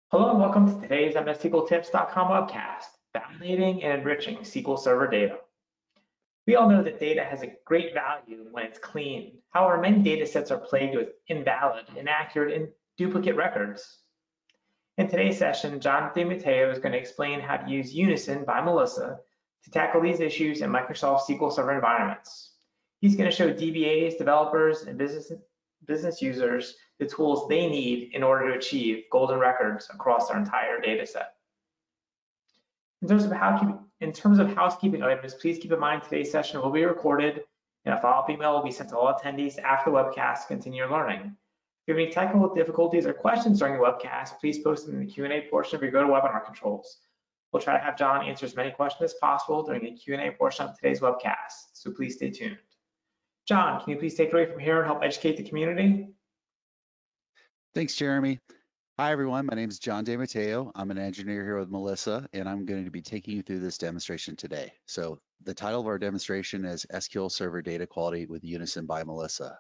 Hello and welcome to today's MSSQLtips.com webcast, validating and enriching SQL Server data. We all know that data has a great value when it's clean. However, many data sets are plagued with invalid, inaccurate, and duplicate records. In today's session, John DeMatteo is going to explain how to use Unison by Melissa to tackle these issues in Microsoft SQL Server environments. He's going to show DBAs, developers, and business users the tools they need in order to achieve golden records across their entire data set. In terms of housekeeping items, please keep in mind today's session will be recorded and a follow-up email will be sent to all attendees after the webcast to continue your learning. If you have any technical difficulties or questions during the webcast, please post them in the Q&A portion of your GoToWebinar controls. We'll try to have John answer as many questions as possible during the Q&A portion of today's webcast, so please stay tuned. John, can you please take it away from here and help educate the community? Thanks, Jeremy. Hi, everyone. My name is John DeMatteo. I'm an engineer here with Melissa, and I'm going to be taking you through this demonstration today. So the title of our demonstration is SQL Server Data Quality with Unison by Melissa.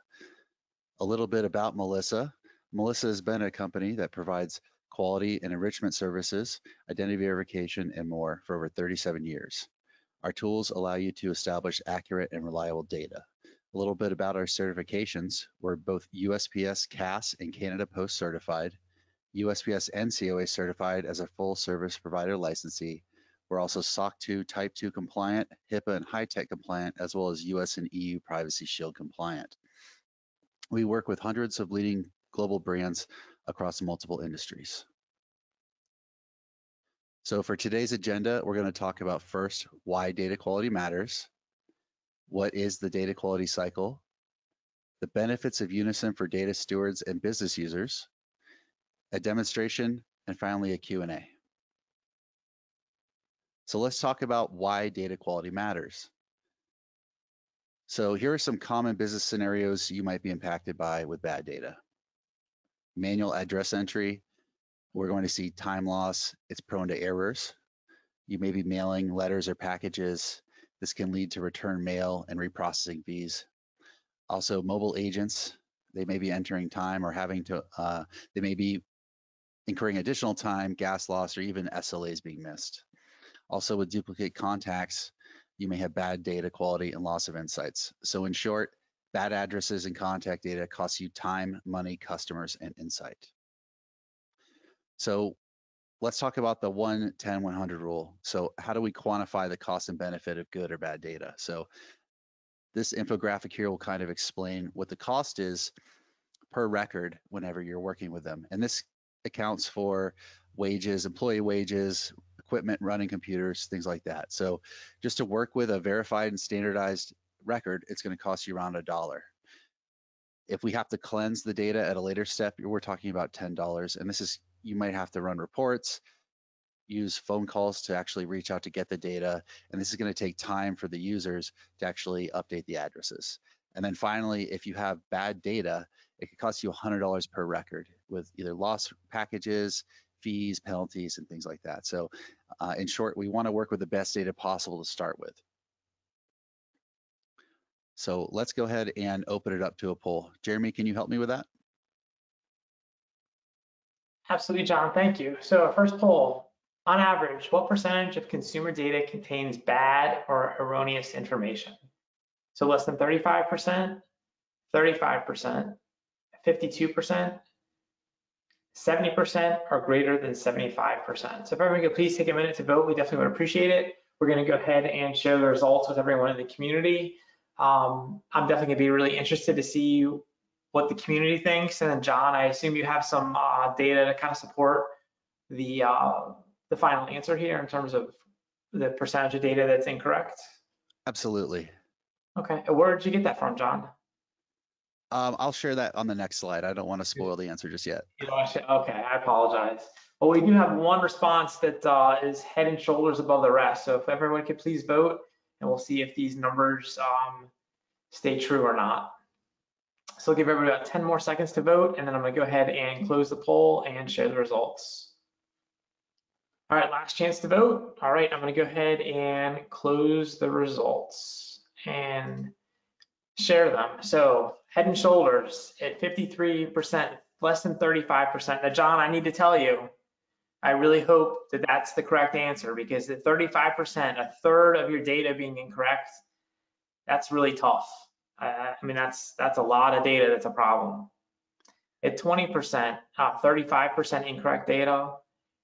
A little bit about Melissa. Melissa has been a company that provides quality and enrichment services, identity verification, and more for over 37 years. Our tools allow you to establish accurate and reliable data. A little bit about our certifications. We're both USPS CAS and Canada Post certified, USPS and COA certified as a full service provider licensee. We're also SOC 2 Type 2 compliant, HIPAA and high-tech compliant, as well as US and EU Privacy Shield compliant. We work with hundreds of leading global brands across multiple industries. So for today's agenda, we're going to talk about first why data quality matters. What is the data quality cycle? The benefits of Unison for data stewards and business users, a demonstration, and finally a Q&A. So let's talk about why data quality matters. So here are some common business scenarios you might be impacted by with bad data. Manual address entry, we're going to see time loss, it's prone to errors. You may be mailing letters or packages. This can lead to return mail and reprocessing fees. Also, mobile agents, they may be entering time or having to, they may be incurring additional time, gas loss, or even SLAs being missed. Also, with duplicate contacts, you may have bad data quality and loss of insights. So in short, bad addresses and contact data cost you time, money, customers, and insight. So let's talk about the 1-10-100 rule. So how do we quantify the cost and benefit of good or bad data? So this infographic here will kind of explain what the cost is per record whenever you're working with them. And this accounts for wages, employee wages, equipment, running computers, things like that. So just to work with a verified and standardized record, it's going to cost you around $1. If we have to cleanse the data at a later step, we're talking about $10. And this is, you might have to run reports, use phone calls to actually reach out to get the data. And this is going to take time for the users to actually update the addresses. And then finally, if you have bad data, it could cost you $100 per record with either lost packages, fees, penalties, and things like that. So in short, we want to work with the best data possible to start with. So let's go ahead and open it up to a poll. Jeremy, can you help me with that? Absolutely, John, thank you. So our first poll, on average, what percentage of consumer data contains bad or erroneous information? So less than 35%, 35%, 52%, 70%, or greater than 75%. So if everyone could please take a minute to vote, we definitely would appreciate it. We're going to go ahead and share the results with everyone in the community. I'm definitely going to be really interested to see what the community thinks. And then John, I assume you have some data to kind of support the final answer here in terms of the percentage of data that's incorrect. Absolutely. Okay, where did you get that from, John? I'll share that on the next slide. I don't want to spoil the answer just yet. Okay, I apologize. Well, we do have one response that is head and shoulders above the rest. So if everyone could please vote, and we'll see if these numbers stay true or not. So I'll give everybody about 10 more seconds to vote, and then I'm going to go ahead and close the poll and share the results. All right, last chance to vote. All right, I'm going to go ahead and close the results and share them. So head and shoulders at 53%, less than 35%. Now, John, I need to tell you, I really hope that that's the correct answer, because at 35%, a third of your data being incorrect, that's really tough. I mean, that's a lot of data that's a problem. At 20%, 35% incorrect data.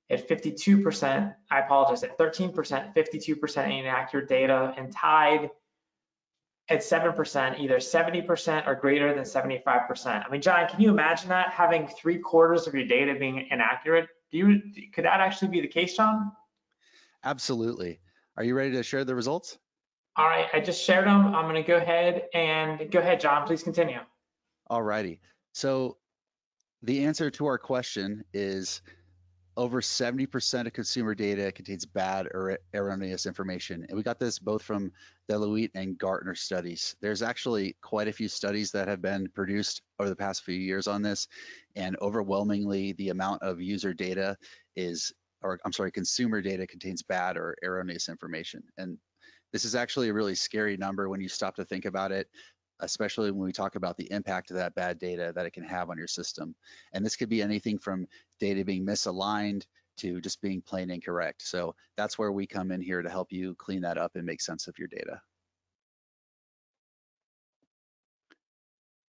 At 52%, I apologize, at 13%, 52% inaccurate data, and tied at 7%, either 70% or greater than 75%. I mean, John, can you imagine that, having 3/4 of your data being inaccurate? Could that actually be the case, John? Absolutely. Are you ready to share the results? All right, I just shared them. I'm going to go ahead, John, please continue. Alrighty. So the answer to our question is over 70% of consumer data contains bad or erroneous information. And we got this both from Deloitte and Gartner studies. There's actually quite a few studies that have been produced over the past few years on this. And overwhelmingly, the amount of user data consumer data contains bad or erroneous information. And this is actually a really scary number when you stop to think about it, especially when we talk about the impact of that bad data that it can have on your system. And this could be anything from data being misaligned to just being plain incorrect. So that's where we come in here to help you clean that up and make sense of your data.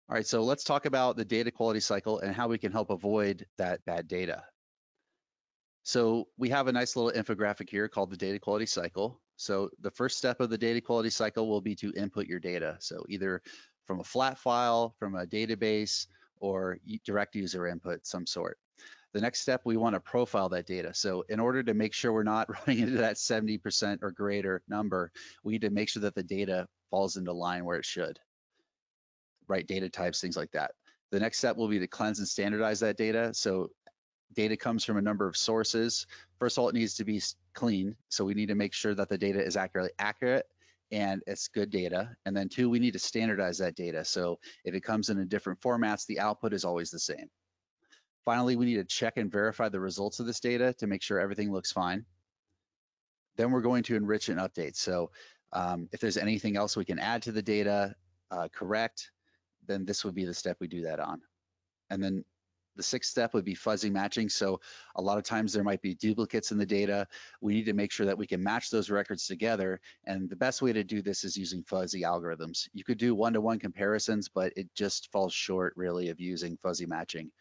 All right, so let's talk about the data quality cycle and how we can help avoid that bad data. So we have a nice little infographic here called the data quality cycle. So the first step of the data quality cycle will be to input your data. So either from a flat file, from a database, or direct user input some sort. The next step, we want to profile that data. So in order to make sure we're not running into that 70% or greater number, we need to make sure that the data falls into line where it should. Right data types, things like that. The next step will be to cleanse and standardize that data. So data comes from a number of sources. First of all, it needs to be clean. So we need to make sure that the data is accurate and it's good data. And then two, we need to standardize that data. So if it comes in different formats, the output is always the same. Finally, we need to check and verify the results of this data to make sure everything looks fine. Then we're going to enrich and update. So if there's anything else we can add to the data, correct, then this would be the step we do that on. And then the sixth step would be fuzzy matching. So a lot of times there might be duplicates in the data. We need to make sure that we can match those records together. And the best way to do this is using fuzzy algorithms. You could do one-to-one comparisons, but it just falls short really of using fuzzy matching.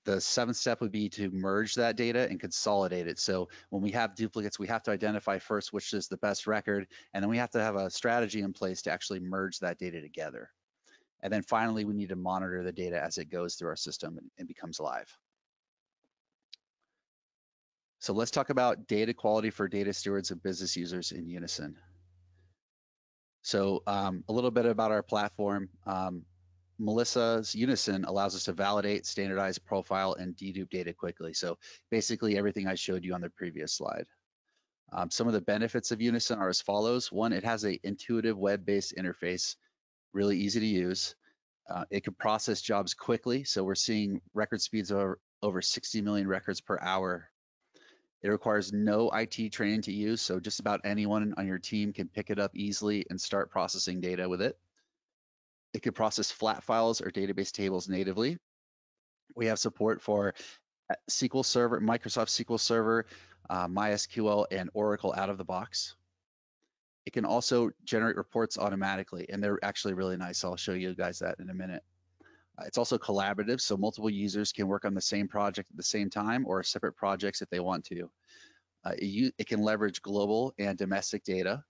The seventh step would be to merge that data and consolidate it. So when we have duplicates, we have to identify first which is the best record, and then we have to have a strategy in place to actually merge that data together. And then finally, we need to monitor the data as it goes through our system and becomes live. So let's talk about data quality for data stewards and business users in Unison. So a little bit about our platform. Melissa's Unison allows us to validate, standardize, profile, and dedupe data quickly. So basically everything I showed you on the previous slide. Some of the benefits of Unison are as follows. One, it has an intuitive web-based interface, really easy to use. It can process jobs quickly. So we're seeing record speeds of over 60 million records per hour. It requires no IT training to use. So just about anyone on your team can pick it up easily and start processing data with it. It can process flat files or database tables natively. We have support for SQL Server, Microsoft SQL Server, MySQL, and Oracle out of the box. It can also generate reports automatically, and they're actually really nice. I'll show you guys that in a minute. It's also collaborative, so multiple users can work on the same project at the same time or separate projects if they want to. It can leverage global and domestic data,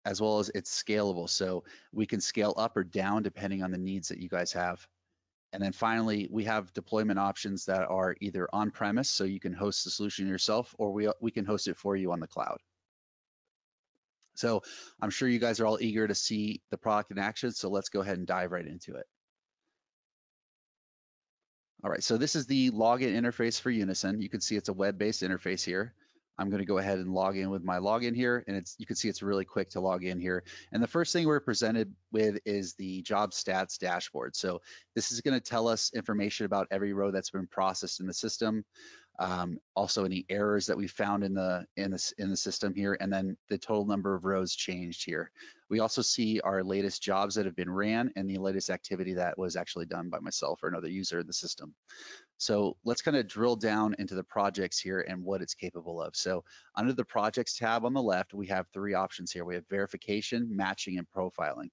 as well as it's scalable. So we can scale up or down depending on the needs that you guys have. And then finally, we have deployment options that are either on-premise, so you can host the solution yourself, or we can host it for you on the cloud. So I'm sure you guys are all eager to see the product in action, so let's go ahead and dive right into it. All right, so this is the login interface for Unison. You can see it's a web-based interface here. I'm going to go ahead and log in with my login here, and you can see it's really quick to log in here. And the first thing we're presented with is the job stats dashboard. So this is going to tell us information about every row that's been processed in the system. also any errors that we found in the system here, and then the total number of rows changed here. We also see our latest jobs that have been ran and the latest activity that was actually done by myself or another user in the system. So let's kind of drill down into the projects here and what it's capable of. So under the projects tab on the left, we have three options here. We have verification, matching, and profiling.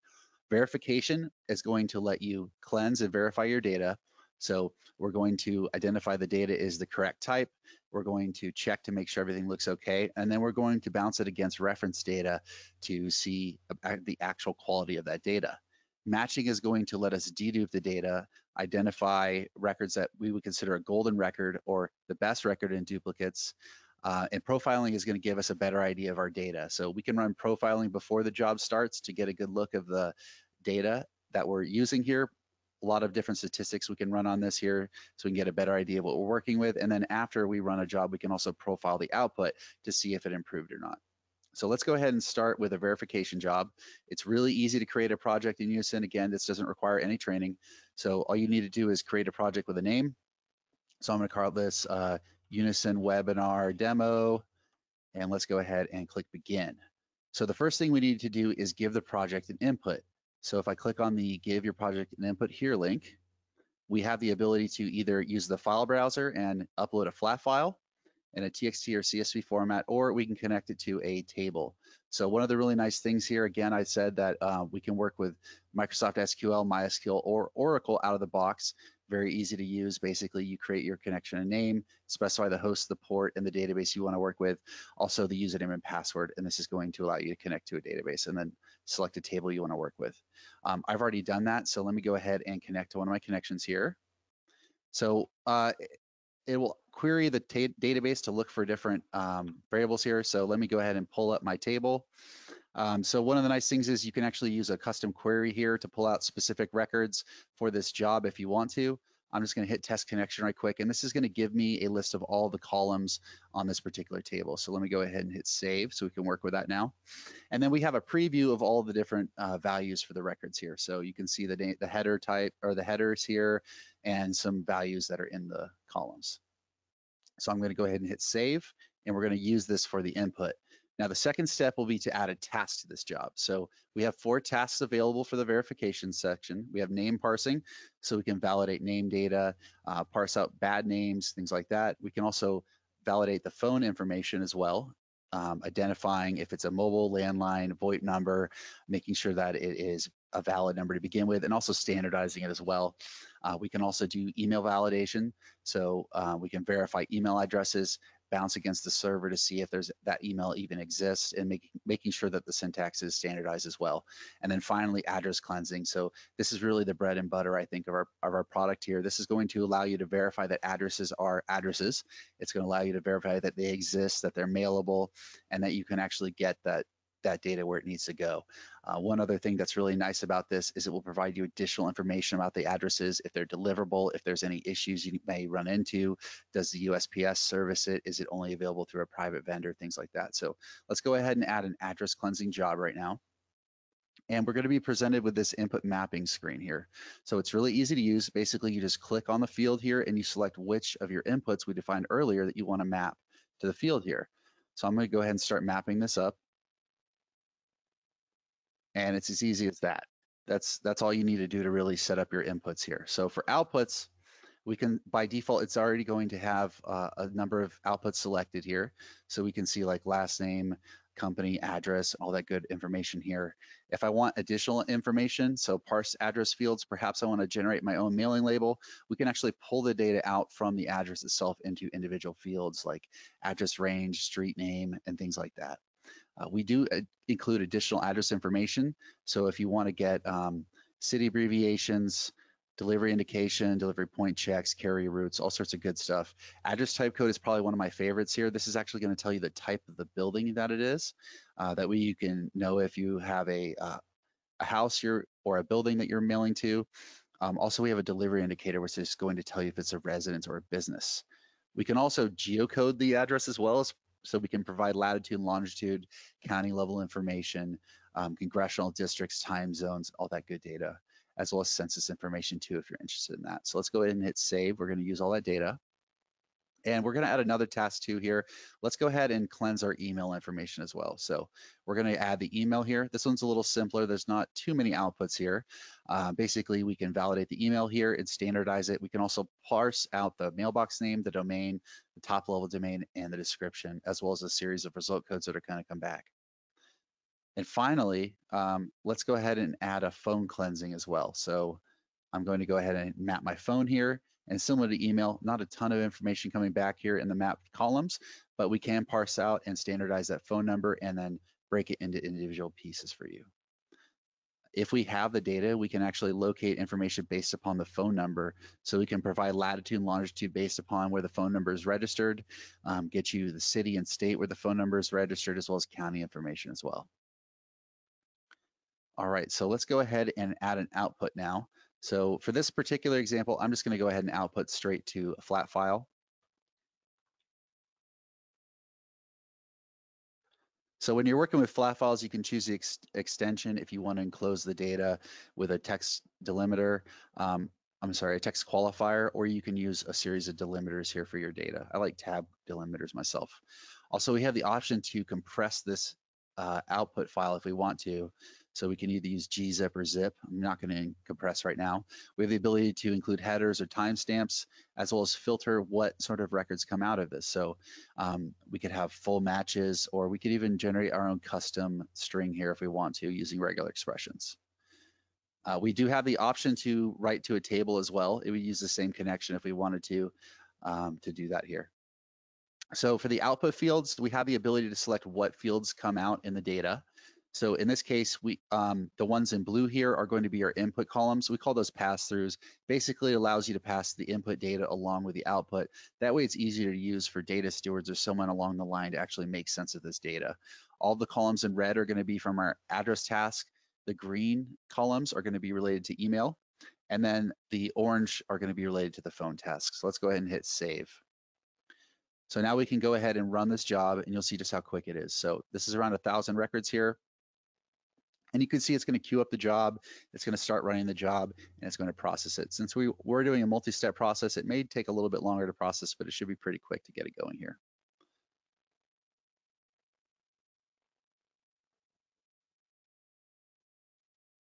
Verification is going to let you cleanse and verify your data. So we're going to identify the data is the correct type. We're going to check to make sure everything looks okay. And then we're going to bounce it against reference data to see the actual quality of that data. Matching is going to let us dedupe the data, identify records that we would consider a golden record or the best record in duplicates. And profiling is going to give us a better idea of our data. So we can run profiling before the job starts to get a good look of the data that we're using here. A lot of different statistics we can run on this here so we can get a better idea of what we're working with. And then after we run a job, we can also profile the output to see if it improved or not. So let's go ahead and start with a verification job. It's really easy to create a project in Unison. Again, this doesn't require any training. So all you need to do is create a project with a name. So I'm going to call this Unison webinar demo, and let's go ahead and click begin. So the first thing we need to do is give the project an input. So if I click on the give your project an input here link, we have the ability to either use the file browser and upload a flat file in a TXT or CSV format, or we can connect it to a table. So one of the really nice things here, again, I said that we can work with Microsoft SQL, MySQL, or Oracle out of the box. Very easy to use. Basically, you create your connection and name, specify the host, the port, and the database you want to work with, also the username and password, and this is going to allow you to connect to a database and then select a table you want to work with. I've already done that, so let me go ahead and connect to one of my connections here. So it will query the database to look for different variables here. So let me go ahead and pull up my table. So one of the nice things is you can actually use a custom query here to pull out specific records for this job if you want to. I'm just going to hit test connection right quick, and this is going to give me a list of all the columns on this particular table. So let me go ahead and hit save so we can work with that now. And then we have a preview of all the different values for the records here. So you can see the header type or the headers here and some values that are in the columns. So I'm going to go ahead and hit save, and we're going to use this for the input. Now, the second step will be to add a task to this job. So we have 4 tasks available for the verification section. We have name parsing, so we can validate name data, parse out bad names, things like that. We can also validate the phone information as well, identifying if it's a mobile, landline, VoIP number, making sure that it is a valid number to begin with, and also standardizing it as well. We can also do email validation, so we can verify email addresses, bounce against the server to see if that email even exists, and making sure that the syntax is standardized as well. And then finally, address cleansing. So this is really the bread and butter, I think, of our product here. This is going to allow you to verify that addresses are addresses. It's going to allow you to verify that they exist, that they're mailable, and that you can actually get that data where it needs to go. One other thing that's really nice about this is it will provide you additional information about the addresses, if they're deliverable, if there's any issues you may run into, does the USPS service it, is it only available through a private vendor, things like that. So let's go ahead and add an address cleansing job right now. And we're going to be presented with this input mapping screen here. So it's really easy to use. Basically, you just click on the field here and you select which of your inputs we defined earlier that you want to map to the field here. So I'm going to go ahead and start mapping this up. And it's as easy as that. That's all you need to do to really set up your inputs here. So for outputs, we can, by default, it's already going to have a number of outputs selected here. So we can see like last name, company, address, all that good information here. If I want additional information, so parse address fields, perhaps I want to generate my own mailing label, we can actually pull the data out from the address itself into individual fields like address range, street name, and things like that. We do include additional address information. So if you want to get city abbreviations, delivery indication, delivery point checks, carrier routes, all sorts of good stuff. Address type code is probably one of my favorites here. This is actually going to tell you the type of the building that it is. That way you can know if you have a house or a building that you're mailing to. Also, we have a delivery indicator, which is going to tell you if it's a residence or a business. We can also geocode the address as well, so we can provide latitude and longitude, county level information, congressional districts, time zones, all that good data, as well as census information too, if you're interested in that. So let's go ahead and hit save. We're going to use all that data. And we're going to add another task too here. Let's go ahead and cleanse our email information as well. So we're going to add the email here. This one's a little simpler. There's not too many outputs here. Basically, we can validate the email here and standardize it. We can also parse out the mailbox name, the domain, the top level domain, and the description, as well as a series of result codes that are going to come back. And finally, let's go ahead and add a phone cleansing as well. So I'm going to go ahead and map my phone here. And similar to email, not a ton of information coming back here in the mapped columns, but we can parse out and standardize that phone number and then break it into individual pieces for you. If we have the data, we can actually locate information based upon the phone number. So we can provide latitude and longitude based upon where the phone number is registered, get you the city and state where the phone number is registered, as well as county information as well. All right, so let's go ahead and add an output now. So for this particular example, I'm just going to go ahead and output straight to a flat file. So when you're working with flat files, you can choose the extension if you want to enclose the data with a text delimiter, a text qualifier, or you can use a series of delimiters here for your data. I like tab delimiters myself. Also, we have the option to compress this output file if we want to. So we can either use gzip or zip. I'm not going to compress right now. We have the ability to include headers or timestamps, as well as filter what sort of records come out of this. So we could have full matches, or we could even generate our own custom string here if we want to, using regular expressions. We do have the option to write to a table as well. It would use the same connection if we wanted to do that here. So for the output fields, we have the ability to select what fields come out in the data. So in this case, the ones in blue here are going to be our input columns. We call those pass-throughs. Basically, it allows you to pass the input data along with the output. That way, it's easier to use for data stewards or someone along the line to actually make sense of this data. All the columns in red are going to be from our address task. The green columns are going to be related to email. And then the orange are going to be related to the phone task. So let's go ahead and hit save. So now we can go ahead and run this job, and you'll see just how quick it is. So this is around 1,000 records here. And you can see it's going to queue up the job, it's going to start running the job, and it's going to process it. Since we're doing a multi-step process, it may take a little bit longer to process, but it should be pretty quick to get it going here.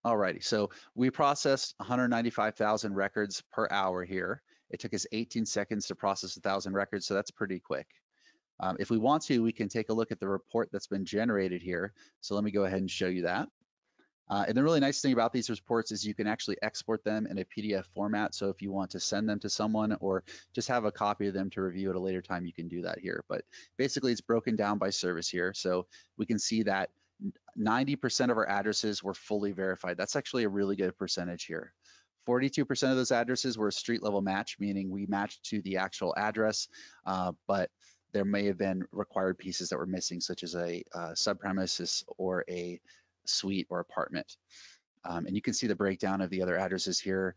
Alrighty, so we processed 195,000 records per hour here. It took us 18 seconds to process 1,000 records, so that's pretty quick. If we want to, we can take a look at the report that's been generated here. So let me go ahead and show you that. And the really nice thing about these reports is you can actually export them in a PDF format. So if you want to send them to someone or just have a copy of them to review at a later time, you can do that here. But basically, it's broken down by service here. So we can see that 90% of our addresses were fully verified. That's actually a really good percentage here. 42% of those addresses were a street level match, meaning we matched to the actual address, but there may have been required pieces that were missing, such as a subpremises or a suite or apartment. And you can see the breakdown of the other addresses here.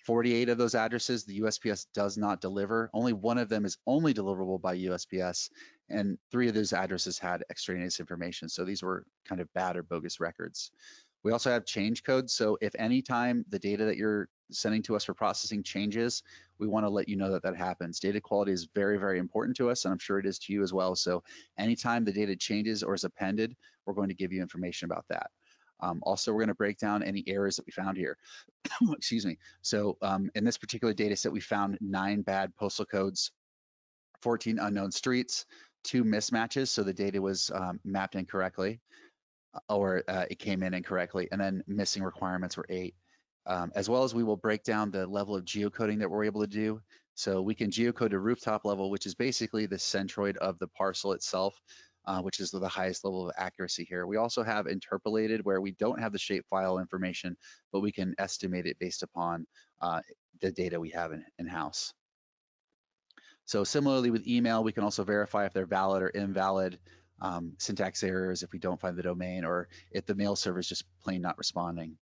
48 of those addresses, the USPS does not deliver. Only one of them is only deliverable by USPS, and 3 of those addresses had extraneous information. So these were kind of bad or bogus records. We also have change codes. So if any time the data that you're sending to us for processing changes, we want to let you know that that happens. Data quality is very, very important to us, and I'm sure it is to you as well. So anytime the data changes or is appended, we're going to give you information about that. Also, we're going to break down any errors that we found here. Excuse me. So in this particular data set, we found 9 bad postal codes, 14 unknown streets, 2 mismatches. So the data was mapped incorrectly, or it came in incorrectly, and then missing requirements were 8. As well as we will break down the level of geocoding that we're able to do. So we can geocode to rooftop level, which is basically the centroid of the parcel itself, which is the highest level of accuracy here. We also have interpolated, where we don't have the shapefile information, but we can estimate it based upon the data we have in-house. So similarly with email, we can also verify if they're valid or invalid, syntax errors if we don't find the domain, or if the mail server is just plain not responding.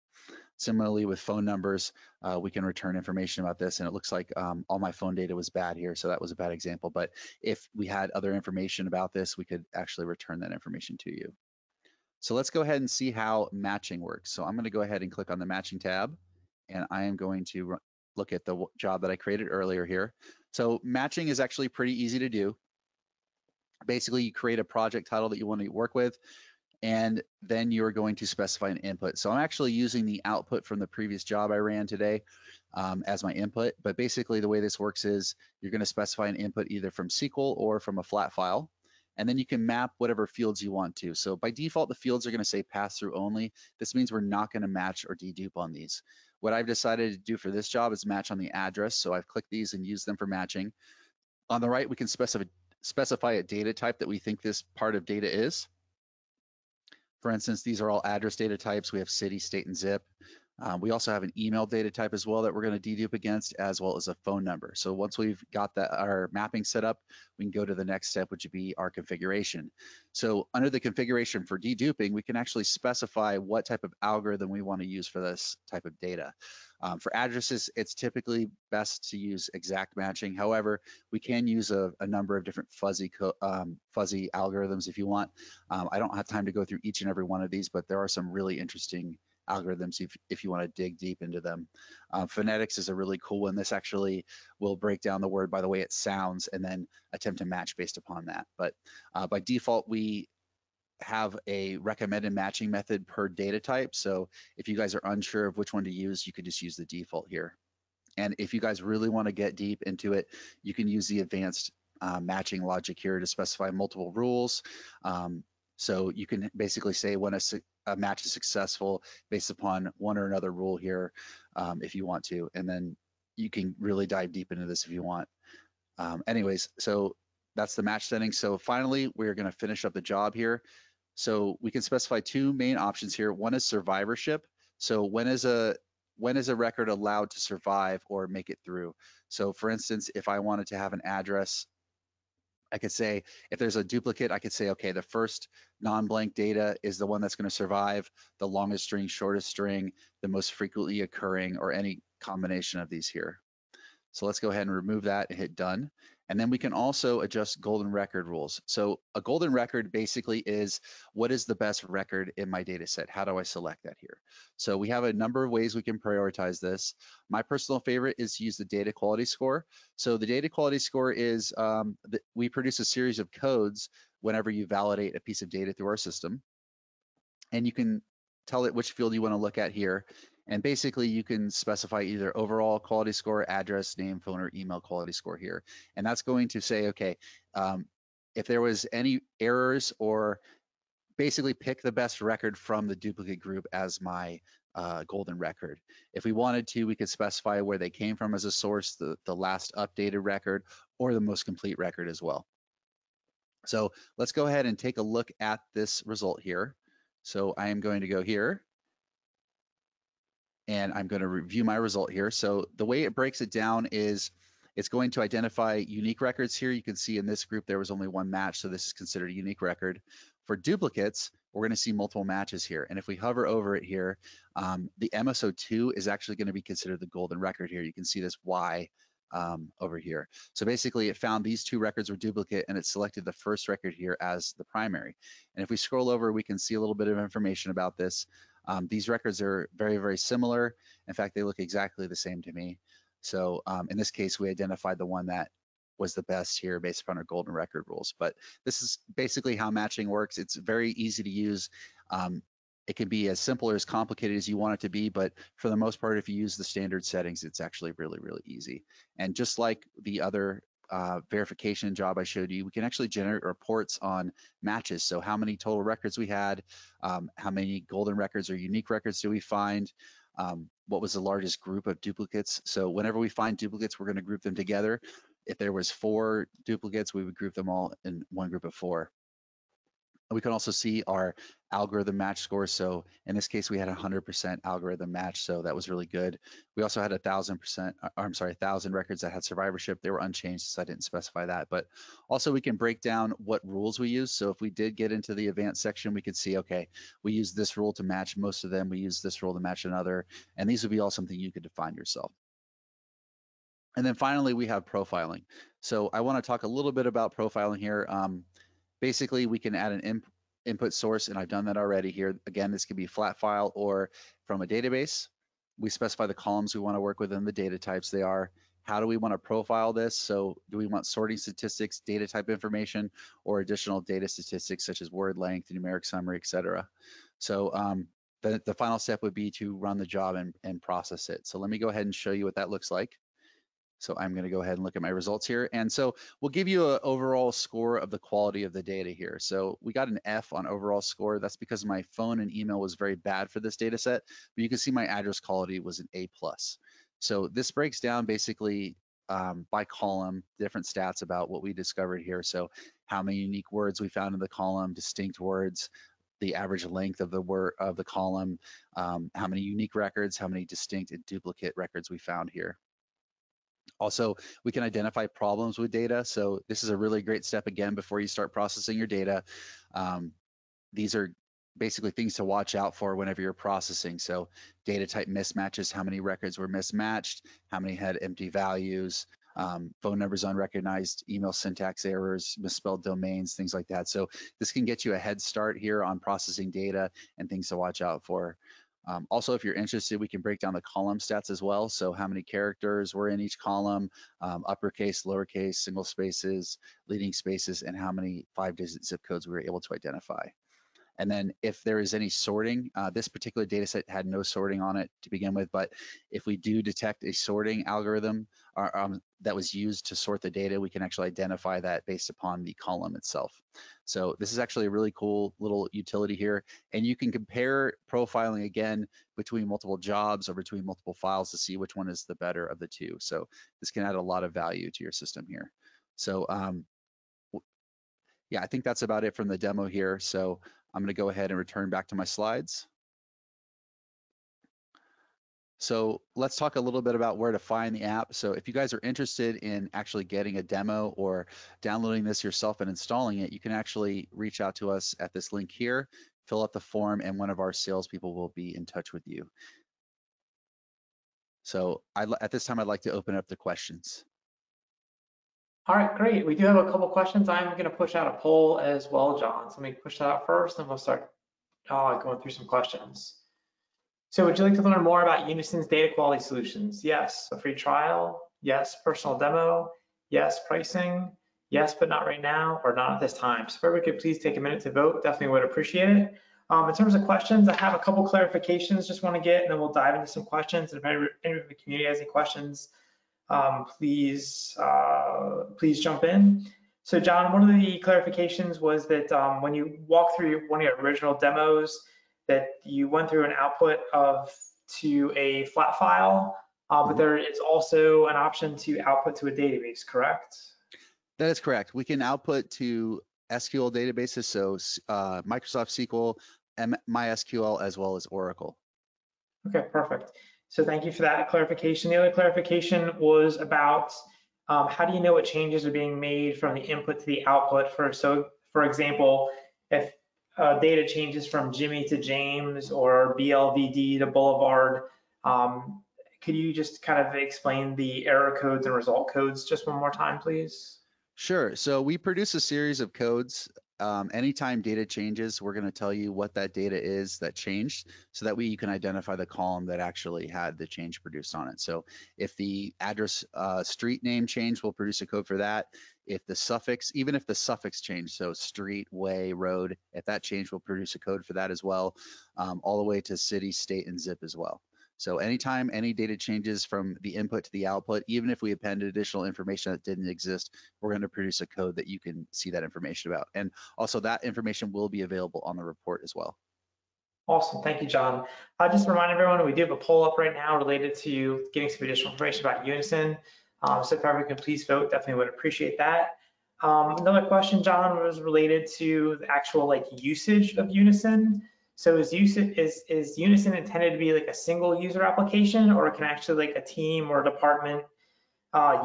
Similarly with phone numbers, we can return information about this, and it looks like all my phone data was bad here, so that was a bad example. But if we had other information about this, we could actually return that information to you. So let's go ahead and see how matching works. So I'm going to go ahead and click on the matching tab, and I am going to look at the job that I created earlier here. So matching is actually pretty easy to do. Basically, you create a project title that you want to work with, and then you're going to specify an input. So I'm actually using the output from the previous job I ran today as my input. But basically, the way this works is you're going to specify an input either from SQL or from a flat file. And then you can map whatever fields you want to. So by default, the fields are going to say pass through only. This means we're not going to match or dedupe on these. What I've decided to do for this job is match on the address. So I've clicked these and used them for matching. On the right, we can specify a data type that we think this part of data is. For instance, these are all address data types. We have city, state, and zip. We also have an email data type as well that we're going to dedupe against, as well as a phone number. So once we've got that, our mapping set up, we can go to the next step, which would be our configuration. So under the configuration for deduping, we can actually specify what type of algorithm we want to use for this type of data. For addresses, it's typically best to use exact matching. However, we can use a number of different fuzzy algorithms if you want. I don't have time to go through each and every one of these, but there are some really interesting algorithms if you want to dig deep into them. Phonetics is a really cool one. This actually will break down the word by the way it sounds and then attempt to match based upon that. But by default, we have a recommended matching method per data type. So if you guys are unsure of which one to use, you could just use the default here. And if you guys really want to get deep into it, you can use the advanced matching logic here to specify multiple rules. So you can basically say when a match is successful based upon one or another rule here if you want to, and then you can really dive deep into this if you want. Anyways, so that's the match setting. So finally, we're going to finish up the job here. So we can specify two main options here. One is survivorship. So when is a record allowed to survive or make it through? So for instance, if I wanted to have an address, I could say, if there's a duplicate, I could say, okay, the first non-blank data is the one that's going to survive, the longest string, shortest string, the most frequently occurring, or any combination of these here. So let's go ahead and remove that and hit done. And then we can also adjust golden record rules. So a golden record basically is what is the best record in my data set? How do I select that here? So we have a number of ways we can prioritize this. My personal favorite is to use the data quality score. So the data quality score is, we produce a series of codes whenever you validate a piece of data through our system. And you can tell it which field you want to look at here. And basically you can specify either overall quality score, address, name, phone, or email quality score here. And that's going to say, okay, if there was any errors, or basically pick the best record from the duplicate group as my golden record. If we wanted to, we could specify where they came from as a source, the last updated record, or the most complete record as well. So let's go ahead and take a look at this result here. So I am going to go here, and I'm going to review my result here. So the way it breaks it down is it's going to identify unique records here. You can see in this group there was only one match, so this is considered a unique record. For duplicates, we're going to see multiple matches here. And if we hover over it here, the MSO2 is actually going to be considered the golden record here. You can see this Y over here. So basically it found these two records were duplicate, and it selected the first record here as the primary. And if we scroll over, we can see a little bit of information about this. These records are very, very similar. In fact, they look exactly the same to me. So in this case, we identified the one that was the best here based upon our golden record rules. But this is basically how matching works. It's very easy to use. It can be as simple or as complicated as you want it to be, but for the most part, if you use the standard settings, it's actually really, really easy. And just like the other verification job I showed you, we can actually generate reports on matches. So how many total records we had, how many golden records or unique records do we find, what was the largest group of duplicates. So whenever we find duplicates, we're going to group them together. If there was 4 duplicates, we would group them all in one group of 4. We can also see our algorithm match score. So in this case, we had 100% algorithm match. So that was really good. We also had 1,000 records that had survivorship. They were unchanged, so I didn't specify that. But also we can break down what rules we use. So if we did get into the advanced section, we could see, okay, we use this rule to match most of them. We use this rule to match another. And these would be all something you could define yourself. And then finally, we have profiling. So I want to talk a little bit about profiling here. Basically, we can add an input source, and I've done that already here. Again, this could be flat file or from a database. We specify the columns we want to work with and the data types they are. How do we want to profile this? So do we want sorting statistics, data type information, or additional data statistics such as word length, numeric summary, et cetera? So the final step would be to run the job and process it. So let me go ahead and show you what that looks like. So I'm going to go ahead and look at my results here. And so we'll give you an overall score of the quality of the data here. So we got an F on overall score. That's because my phone and email was very bad for this data set, but you can see my address quality was an A+. So this breaks down basically by column, different stats about what we discovered here. So how many unique words we found in the column, distinct words, the average length of the word of the column, how many unique records, how many distinct and duplicate records we found here. Also, we can identify problems with data. So this is a really great step again before you start processing your data. These are basically things to watch out for whenever you're processing. So data type mismatches, how many records were mismatched, how many had empty values, phone numbers unrecognized, email syntax errors, misspelled domains, things like that. So this can get you a head start here on processing data and things to watch out for. Also, if you're interested, we can break down the column stats as well. So how many characters were in each column, uppercase, lowercase, single spaces, leading spaces, and how many 5-digit zip codes we were able to identify. And then if there is any sorting, this particular data set had no sorting on it to begin with, but if we do detect a sorting algorithm that was used to sort the data, we can actually identify that based upon the column itself. So this is actually a really cool little utility here. And you can compare profiling again between multiple jobs or between multiple files to see which one is the better of the two. So this can add a lot of value to your system here. So yeah, I think that's about it from the demo here. So I'm going to go ahead and return back to my slides. So let's talk a little bit about where to find the app. So if you guys are interested in actually getting a demo or downloading this yourself and installing it, you can actually reach out to us at this link here, fill out the form, and one of our salespeople will be in touch with you. So at this time, I'd like to open up the questions. All right, great. We do have a couple questions. I'm going to push out a poll as well, John. So let me push that out first, and we'll start going through some questions. So would you like to learn more about Unison's data quality solutions? Yes. A free trial? Yes. Personal demo? Yes. Pricing? Yes, but not right now, or not at this time. So if everybody could please take a minute to vote, definitely would appreciate it. In terms of questions, I have a couple clarifications just want to get, and then we'll dive into some questions. And if anyone in the community has any questions, please jump in. So John, one of the clarifications was that when you walk through one of your original demos, that you went through an output to a flat file, but there is also an option to output to a database, correct? That is correct. We can output to SQL databases, so Microsoft SQL, MySQL, as well as Oracle. Okay, perfect. So thank you for that clarification. The other clarification was about how do you know what changes are being made from the input to the output? For example, if data changes from Jimmy to James or BLVD to Boulevard, could you just kind of explain the error codes and result codes just one more time, please? Sure. So we produce a series of codes. Anytime data changes, we're going to tell you what that data is that changed, so that way you can identify the column that actually had the change produced on it. So if the address street name changed, we'll produce a code for that. If the suffix, even if the suffix changed, so street, way, road, if that changed, we'll produce a code for that as well, all the way to city, state, and zip as well. So anytime any data changes from the input to the output, even if we append additional information that didn't exist, we're going to produce a code that you can see that information about. And also that information will be available on the report as well. Awesome, thank you, John. I'll just remind everyone, we do have a poll up right now related to getting some additional information about Unison. So if everyone can please vote, definitely would appreciate that. Another question, John, was related to the actual usage of Unison. So is Unison intended to be like a single user application, or can actually a team or a department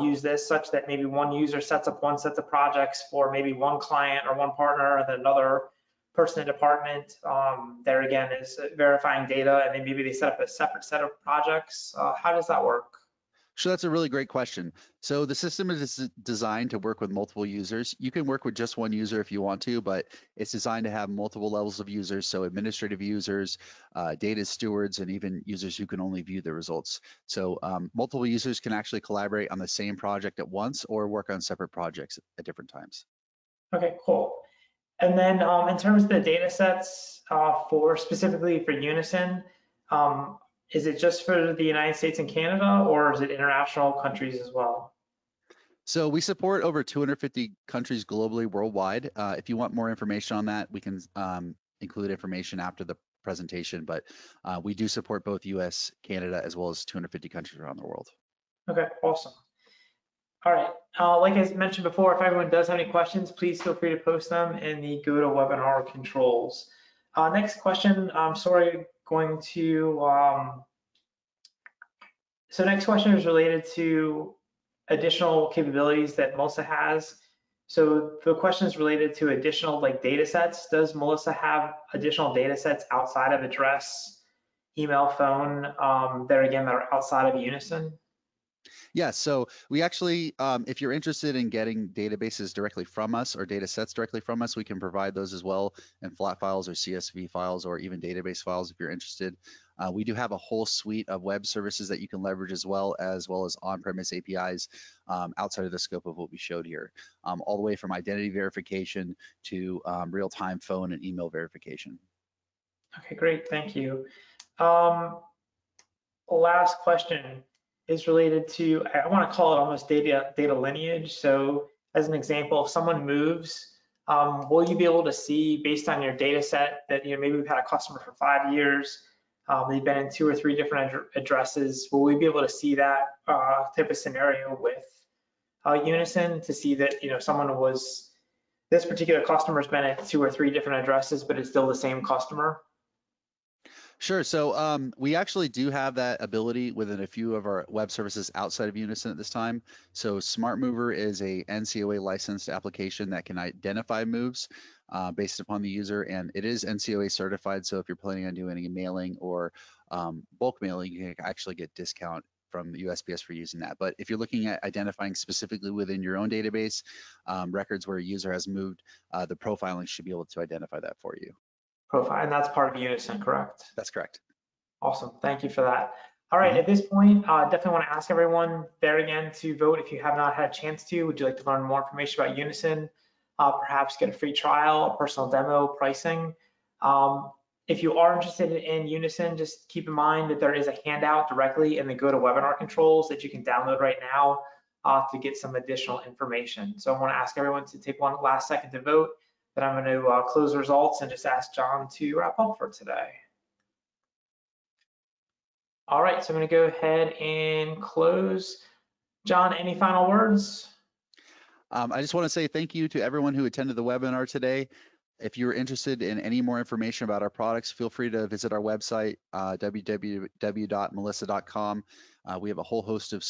use this such that maybe one user sets up one set of projects for maybe one client or one partner, and then another person in the department there again is verifying data, and then maybe they set up a separate set of projects? How does that work? Sure, that's a really great question. So the system is designed to work with multiple users. You can work with just one user if you want to, but it's designed to have multiple levels of users. So administrative users, data stewards, and even users who can only view the results. So multiple users can actually collaborate on the same project at once or work on separate projects at different times. Okay, cool. And then in terms of the data sets for specifically for Unison, is it just for the United States and Canada, or is it international countries as well? So we support over 250 countries globally, worldwide. If you want more information on that, we can include information after the presentation, but we do support both US, Canada, as well as 250 countries around the world. Okay, awesome. All right, like I mentioned before, if everyone does have any questions, please feel free to post them in the GoToWebinar controls. Next question, I'm sorry, going to, so next question is related to additional capabilities that Melissa has. So the question is related to additional like data sets. Does Melissa have additional data sets outside of address, email, phone, that are outside of Unison? Yeah, so we actually, if you're interested in getting databases directly from us or data sets directly from us, we can provide those as well in flat files or CSV files or even database files if you're interested. We do have a whole suite of web services that you can leverage as well as on-premise APIs outside of the scope of what we showed here, all the way from identity verification to real-time phone and email verification. Okay, great, thank you. Last question is related to, I want to call it almost data lineage. So as an example, if someone moves, will you be able to see based on your data set that, maybe we've had a customer for 5 years, they've been in 2 or 3 different addresses. Will we be able to see that type of scenario with Unison to see that, this particular customer's been at 2 or 3 different addresses, but it's still the same customer? Sure. So we actually do have that ability within a few of our web services outside of Unison at this time. So Smart Mover is a NCOA licensed application that can identify moves based upon the user, and it is NCOA certified. So if you're planning on doing a mailing or bulk mailing, you can actually get discount from the USPS for using that. But if you're looking at identifying specifically within your own database records where a user has moved, the profiling should be able to identify that for you. Profile, and that's part of Unison, correct? That's correct. Awesome, thank you for that. All right, at this point, definitely want to ask everyone there again to vote if you have not had a chance to. Would you like to learn more information about Unison? Perhaps get a free trial, a personal demo, pricing. If you are interested in Unison, just keep in mind that there is a handout directly in the GoToWebinar controls that you can download right now to get some additional information. So I want to ask everyone to take one last second to vote. Then I'm going to close the results and just ask John to wrap up for today. All right, so I'm going to go ahead and close. John, any final words? I just want to say thank you to everyone who attended the webinar today. If you're interested in any more information about our products, feel free to visit our website, www.melissa.com. We have a whole host of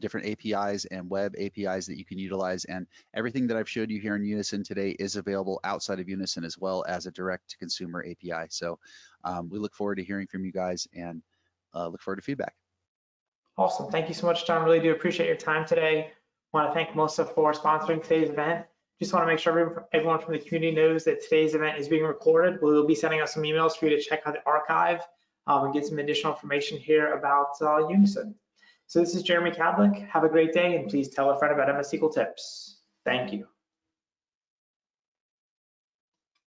different APIs and web APIs that you can utilize, and everything that I've showed you here in Unison today is available outside of Unison as well as a direct-to-consumer API. So we look forward to hearing from you guys and look forward to feedback. Awesome. Thank you so much, John. Really do appreciate your time today. I want to thank Melissa for sponsoring today's event. Just want to make sure everyone from the community knows that today's event is being recorded. We'll be sending out some emails for you to check out the archive and get some additional information here about Unison. So this is Jeremy Cadlick. Have a great day, and please tell a friend about MS SQL Tips. Thank you.